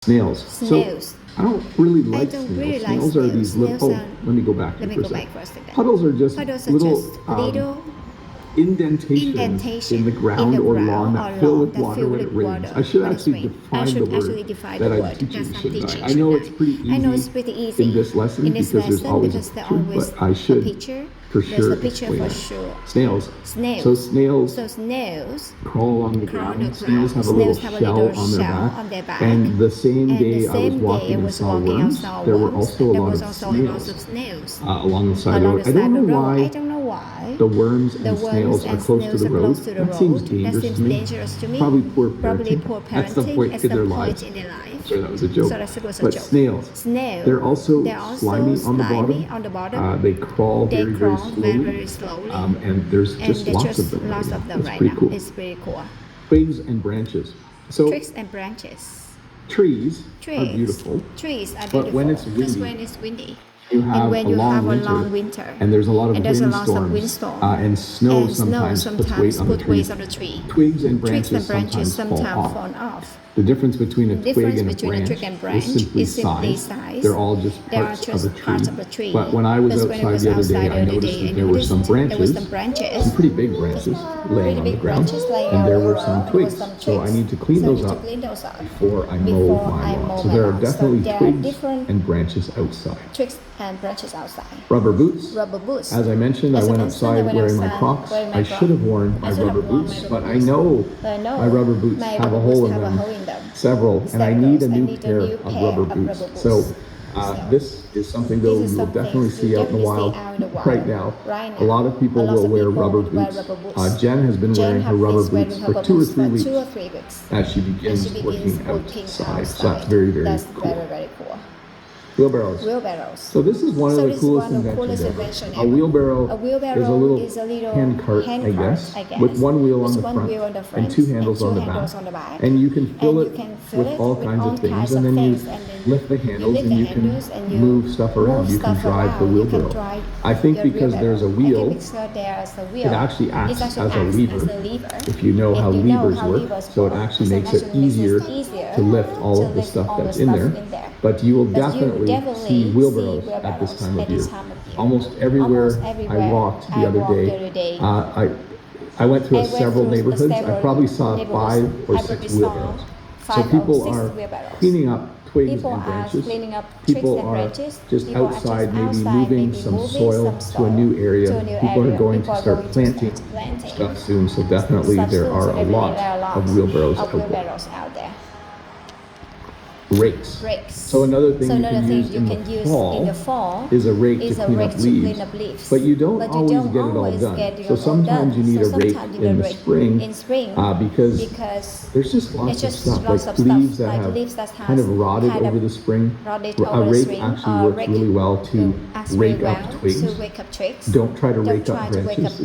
Snails. Snails. So I don't really I like don't snails. really like Snails are these little. Snails Oh, are- let me go back. Let me for a go second. back for a second. Puddles are just Puddles are little, just little indentations indentation in the ground or lawn or that fill lawn with that water fill when it with rains. water I should when it's actually rain. define I should the actually word define that the I'm word teaching, that I'm shouldn't teaching. I know it's pretty easy I know it's pretty easy in this lesson in this because there's lesson always because a there picture, always but I a should picture. for There's sure a picture explain for it. sure. Snails. Snails. So snails So snails crawl along the crawl on ground. the Snails ground. have a little Snails have a shell little on shell their on back. their And the same And the day I was same day walking I and was saw walking and worms, saw there were worms. also a There lot was of also lots snails of snails along the side of the along road. the I side don't know of the road. I why don't know why the worms the and snails worms are and close to snails the are road. close to the That seems road. That dangerous seems to me. dangerous to me. Probably poor Probably parenting. poor That's the parenting. point That's in the their point lives. in their life. Sorry, that was a joke. So that was a But joke. snails, Snail. they're also They're also slimy on the slimy bottom. on the bottom. They crawl They very, crawl very very slowly. slowly. And there's And just there's lots just of them. lots right of now. them It's right pretty now. cool. It's pretty cool. Twigs and branches. So Twigs and branches. trees are Trees. beautiful. Trees are beautiful. But when it's Just windy, when it's windy. you have And when a you long have a winter, long winter. and there's a lot of And there's a lot of windstorms, windstorm. and snow And sometimes puts weight on the put tree. weight on the tree. Twigs and Twigs branches and branches sometimes sometimes fall fall off. off. The difference between a The twig difference and a between a branch twig and branch is simply size. size. They're all just They are parts just of a tree. parts of a tree. But when I was Because when I outside was the other outside day, the I other noticed day, that there were some there was some branches, branches, some pretty big branches laying on the ground, and there were some twigs. So I need to clean those up before I mow my lawn. So there are definitely twigs and branches outside. Twigs and branches outside. Rubber boots. Rubber boots. As I mentioned, I As I went mentioned, I outside went wearing my outside Crocs. wearing my I Crocs. should have worn my I should rubber have worn my boots, rubber but I boots. know But I know my rubber boots my have a rubber hole boots in have a them. hole in them. Several, and I need a new pair of rubber of boots. rubber boots. So this is something though This is you'll something definitely see out in the you'll wild definitely see out in the wild right now. right A lot of people A lot will of wear people rubber would wear boots. rubber boots. Jen has been wearing her rubber boots for 2 or 3 weeks as she begins working outside. So that's very, very That's cool. very, very cool. Wheelbarrows. Wheelbarrows. So this is one of the coolest inventions ever. A wheelbarrow is a little hand cart, I guess, with one wheel on the front and two handles on the back. And you can fill it with all kinds of things, and then you lift the handles and you can move stuff around. You can drive the wheelbarrow. I think because there's a wheel, it actually acts as a lever, if you know how levers work. So it actually makes it easier to lift all of the stuff that's in there. But you will definitely see wheelbarrows at this time of year. Almost everywhere I walked the other day, I went through several neighborhoods. I probably saw 5 or 6 wheelbarrows. So people are cleaning up twigs and branches. People are just outside, maybe moving some soil to a new area. People are going to start planting stuff soon. So definitely there are a lot of wheelbarrows out there. Rakes. So another thing you can use in the fall is a rake to clean up leaves. But you don't always get it all done. So sometimes you need a rake in the spring because there's just lots of stuff, like leaves that have kind of rotted over the spring. A rake actually works really well to rake up twigs. Don't try to rake up branches.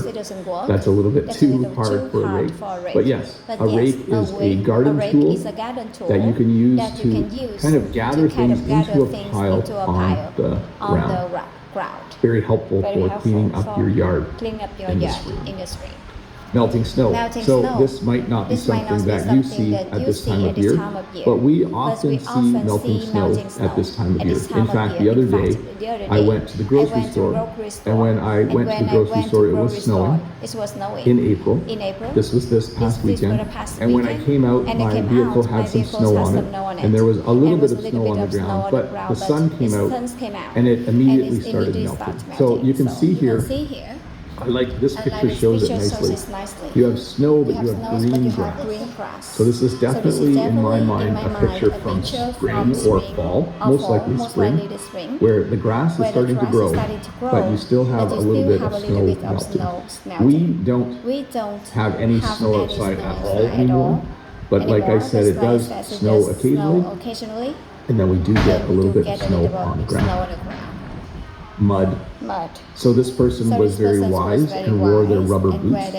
It doesn't work. That's a little bit too hard for a rake. But yes, a rake is a garden tool that you can use to kind of gather things into a pile on the ground. Very helpful for cleaning up your yard in the spring. Melting snow. So this might not be something that you see at this time of year, but we often see melting snow at this time of year. In fact, the other day, I went to the grocery store, and when I went to the grocery store, it was snowing in April. This was this past weekend, and when I came out, my vehicle had some snow on it, and there was a little bit of snow on the ground, but the sun came out, and it immediately started melting. So you can see here, I like this picture shows it nicely. You have snow, but you have green grass. So this is definitely, in my mind, a picture from spring or fall, most likely spring, where the grass is starting to grow, but you still have a little bit of snow melting. We don't have any snow outside at all anymore, but like I said, it does snow occasionally, and then we do get a little bit of snow on the ground. Mud. So this person was very wise and wore their rubber boots.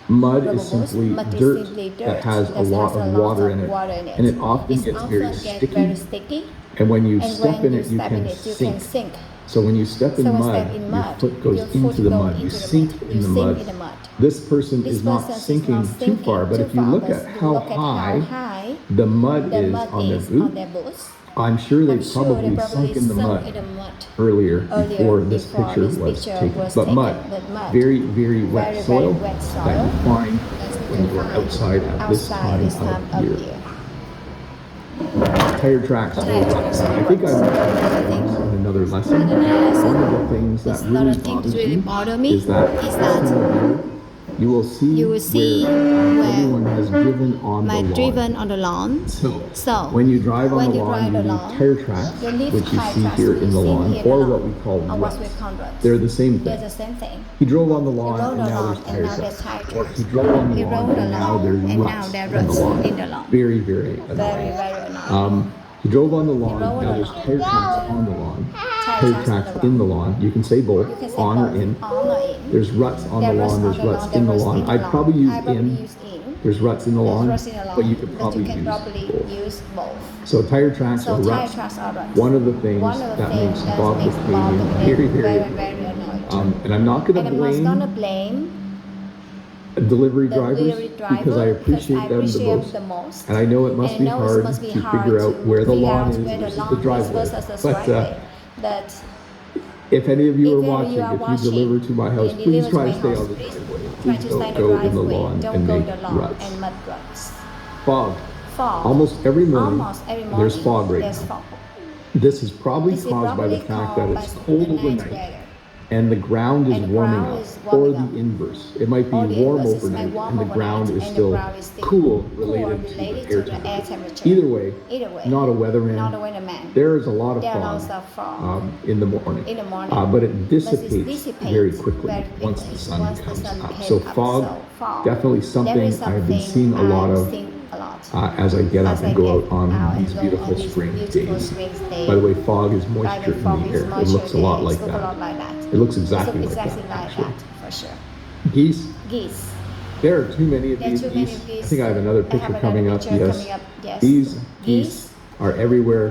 Mud is simply dirt that has a lot of water in it, and it often gets very sticky. And when you step in it, you can sink. So when you step in mud, your foot goes into the mud. You sink in the mud. This person is not sinking too far, but if you look at how high the mud the is mud on their is boot. on their boots. I'm sure they I'm sure they probably sunk in the mud earlier before this picture was taken. But mud, very, very wet soil that you find when you are outside at this time of year. Tire tracks. I think I mentioned in another lesson. One of the things that really bothers me is that this time of year, you will see where everyone has driven on the lawn. So when you drive on the lawn, you need tire tracks, which you see here in the lawn, or what we call ruts. They're the same thing. He drove on the lawn and now there's tire tracks. Or he drove on the lawn and now there's ruts in the lawn. Very, very annoying. He drove on the lawn, now there's tire tracks on the lawn. Tire tracks in the lawn. You can say both, on or in. There's ruts on the lawn, there's ruts in the lawn. I'd probably use in. There's ruts in the lawn, but you could probably use both. So tire tracks are ruts. One of the things that makes Bob the Canadian very, very annoying. And I'm not going to blame delivery drivers because I appreciate them the most. And I know it must be hard to figure out where the lawn is versus the driveway. But if any of you are watching, if you deliver to my house, please try to stay on the driveway. Please don't go in the lawn and make ruts. Fog. Almost every morning, there's fog right now. This is probably caused by the fact that it's cold overnight and the ground is warming up, or the inverse. It might be warm overnight and the ground is still cool related to the air temperature. Either way, not a weatherman. There is a lot of fog in the morning, but it dissipates very quickly once the sun comes up. So fog, definitely something I've been seeing a lot of as I get up and go out on these beautiful spring days. By the way, fog is moisture in the air. It looks a lot like that. It looks exactly like that, actually. For sure. Geese. There are too many of these geese. I think I have another picture coming up. Yes. These geese are everywhere.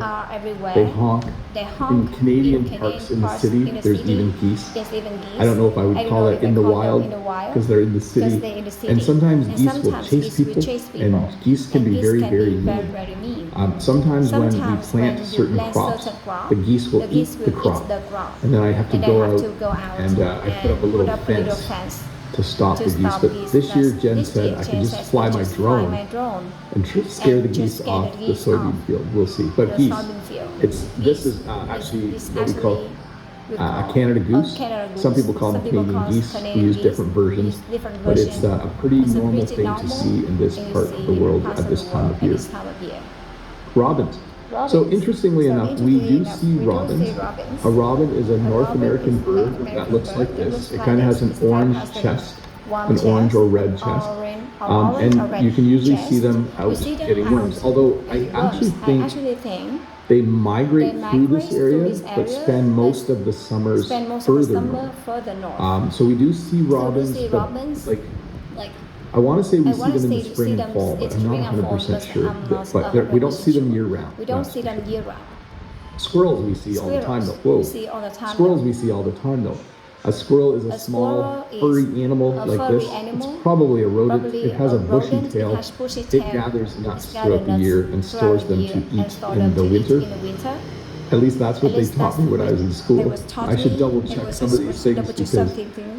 They honk. In Canadian parks in the city, there's even geese. I don't know if I would call it in the wild because they're in the city. And sometimes geese will chase people, and geese can be very, very mean. Sometimes when we plant certain crops, the geese will eat the crop. And then I have to go out and I put up a little fence to stop the geese. But this year, Jen said I could just fly my drone and scare the geese off the soybean field. We'll see. But geese, this is actually what we call a Canada goose. Some people call them Canadian geese. We use different versions, but it's a pretty normal thing to see in this part of the world at this time of year. Robins. So interestingly enough, we do see robins. A robin is a North American bird that looks like this. It kind of has an orange chest, an orange or red chest. And you can usually see them out getting worms. Although I actually think they migrate through this area, but spend most of the summers further north. So we do see robins, but like I want to say we see them in the spring and fall, but I'm not 100% sure. But we don't see them year round. Squirrels we see all the time though. Whoa. Squirrels we see all the time though. A squirrel is a small furry animal like this. It's probably a rodent. It has a bushy tail. It gathers nuts throughout the year and stores them to eat in the winter. At least that's what they taught me when I was in school. I should double check some of these things because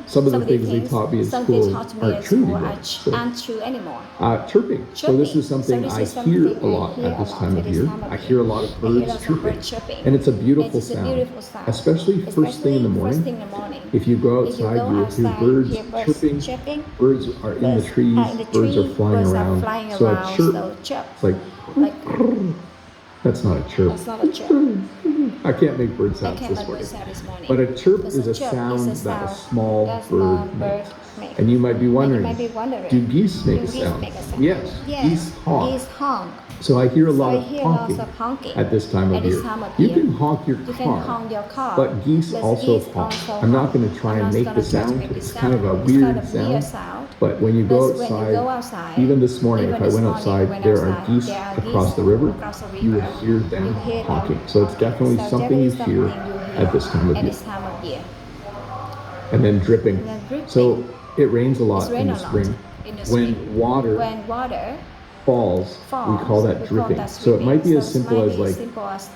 some of the things they taught me in school aren't true anymore. Chirping. So this is something I hear a lot at this time of year. I hear a lot of birds chirping. And it's a beautiful sound, especially first thing in the morning. If you go outside, you'll hear birds chirping. Birds are in the trees. Birds are flying around. So a chirp, it's like that's not a chirp. I can't make bird sounds this morning. But a chirp is a sound that a small bird makes. And you might be wondering, do geese make a sound? Yes, geese honk. So I hear a lot of honking at this time of year. You can honk your car, but geese also honk. I'm not going to try and make the sound. It's kind of a weird sound. But when you go outside, even this morning, if I went outside, there are geese across the river. You will hear them honking. So it's definitely something you hear at this time of year. And then dripping. So it rains a lot in the spring. When water falls, we call that dripping. So it might be as simple as like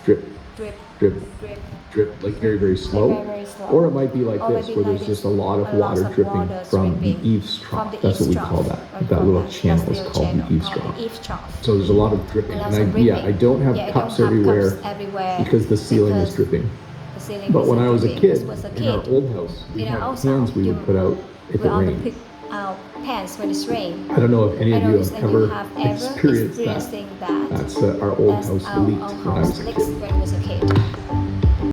drip, drip, drip, drip, drip, like very, very slow. very slow. Or it might be like Or this, maybe where like there's this, just a lot of a lot water of dripping water from the dripping eaves from trough. the That's what we eaves call trough. that. That little channel is called the eaves Called trough. the eaves trough. So there's a lot of dripping. Lots And of I don't have I cups don't have everywhere cups everywhere because the ceiling is because dripping. the ceiling But is when I was a dripping. kid, in our old house, we in had our old pans house, we would put out if we it only rained. pick out pans when it's rain. I don't know if any I of don't you know have if you ever have ever experienced that. experiencing that. That's our old That's house our leaked old when I house was a leaks kid. when I was a kid.